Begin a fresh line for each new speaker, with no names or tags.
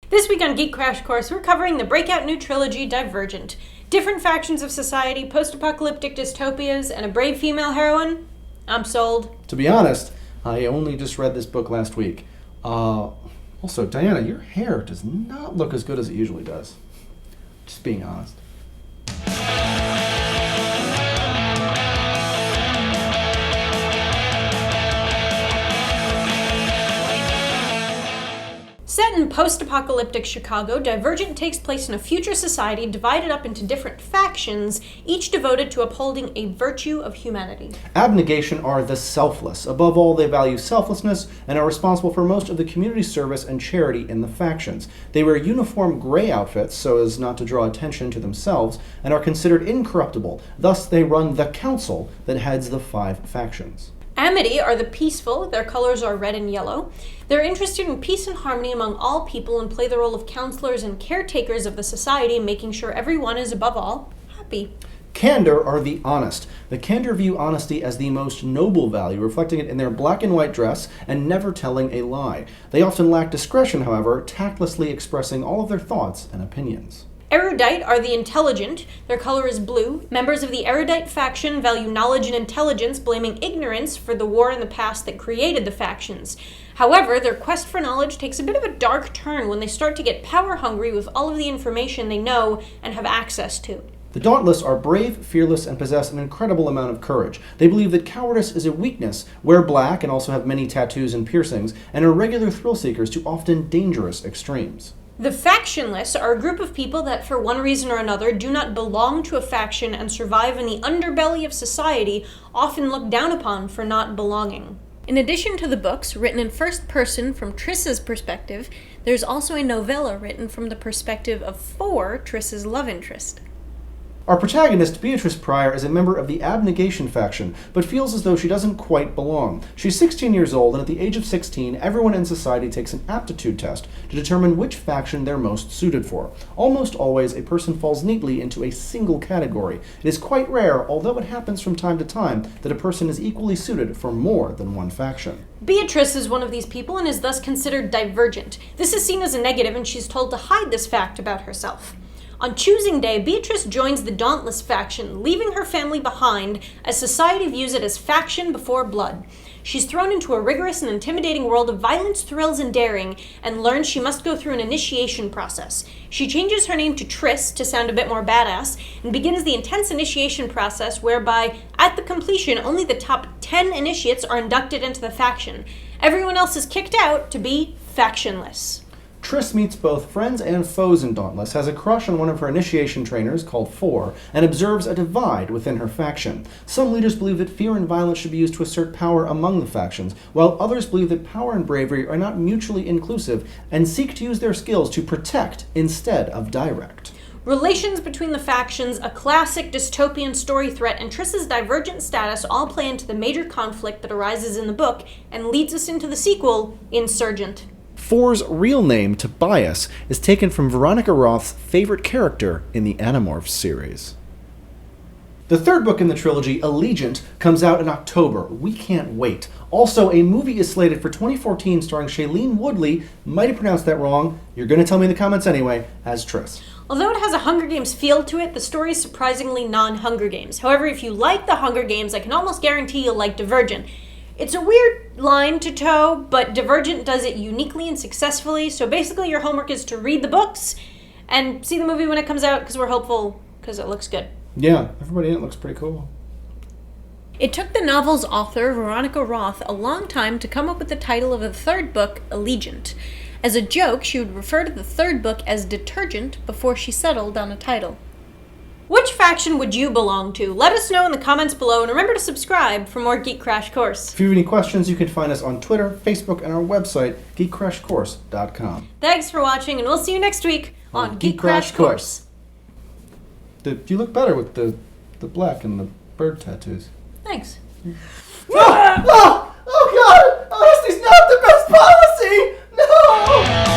This week on Geek Crash Course, we're covering the breakout new trilogy, Divergent. Different factions of society, post-apocalyptic dystopias, and a brave female heroine? I'm sold.
To be honest, I only just read this book last week. Also, Diana, your hair does not look as good as it usually does. Just being honest.
Set in post-apocalyptic Chicago, Divergent takes place in a future society divided up into different factions, each devoted to upholding a virtue of humanity.
Abnegation are the selfless. Above all, they value selflessness and are responsible for most of the community service and charity in the factions. They wear uniform gray outfits so as not to draw attention to themselves and are considered incorruptible. Thus, they run the council that heads the 5 factions.
Amity are the peaceful, their colors are red and yellow. They're interested in peace and harmony among all people and play the role of counselors and caretakers of the society, making sure everyone is, above all, happy.
Candor are the honest. The Candor view honesty as the most noble value, reflecting it in their black and white dress and never telling a lie. They often lack discretion, however, tactlessly expressing all of their thoughts and opinions.
Erudite are the intelligent. Their color is blue. Members of the erudite faction value knowledge and intelligence, blaming ignorance for the war in the past that created the factions. However, their quest for knowledge takes a bit of a dark turn when they start to get power-hungry with all of the information they know and have access to.
The Dauntless are brave, fearless, and possess an incredible amount of courage. They believe that cowardice is a weakness, wear black and also have many tattoos and piercings, and are regular thrill-seekers to often dangerous extremes.
The factionless are a group of people that, for one reason or another, do not belong to a faction and survive in the underbelly of society, often looked down upon for not belonging. In addition to the books, written in first person from Triss's perspective, there's also a novella written from the perspective of Triss's love interest.
Our protagonist, Beatrice Pryor, is a member of the Abnegation faction, but feels as though she doesn't quite belong. She's 16 years old, and at the age of 16, everyone in society takes an aptitude test to determine which faction they're most suited for. Almost always, a person falls neatly into a single category. It is quite rare, although it happens from time to time, that a person is equally suited for more than one faction.
Beatrice is one of these people and is thus considered divergent. This is seen as a negative, and she's told to hide this fact about herself. On choosing day, Beatrice joins the Dauntless faction, leaving her family behind, as society views it as faction before blood. She's thrown into a rigorous and intimidating world of violence, thrills, and daring, and learns she must go through an initiation process. She changes her name to Triss to sound a bit more badass, and begins the intense initiation process whereby, at the completion, only the top 10 initiates are inducted into the faction. Everyone else is kicked out to be factionless.
Triss meets both friends and foes in Dauntless, has a crush on one of her initiation trainers, called Four, and observes a divide within her faction. Some leaders believe that fear and violence should be used to assert power among the factions, while others believe that power and bravery are not mutually inclusive and seek to use their skills to protect instead of direct.
Relations between the factions, a classic dystopian story threat, and Triss's divergent status all play into the major conflict that arises in the book and leads us into the sequel, Insurgent.
Four's real name, Tobias, is taken from Veronica Roth's favorite character in the Animorphs series. The third book in the trilogy, Allegiant, comes out in October. We can't wait. Also, a movie is slated for 2014 starring Shailene Woodley, might have pronounced that wrong, you're going to tell me in the comments anyway, as Triss.
Although it has a Hunger Games feel to it, the story is surprisingly non-Hunger Games. However, if you like the Hunger Games, I can almost guarantee you'll like Divergent. It's a weird line to toe, but Divergent does it uniquely and successfully, so basically your homework is to read the books and see the movie when it comes out, because we're hopeful, because it looks good.
Yeah, everybody in it looks pretty cool.
It took the novel's author, Veronica Roth, a long time to come up with the title of the third book, Allegiant. As a joke, she would refer to the third book as Detergent before she settled on a title. Which faction would you belong to? Let us know in the comments below, and remember to subscribe for more Geek Crash Course.
If you have any questions, you can find us on Twitter, Facebook, and our website, geekcrashcourse.com.
Thanks for watching, and we'll see you next week on Geek Crash Course.
You look better with the black and the bird tattoos.
Thanks.
Oh God! Honesty's not the best policy! No!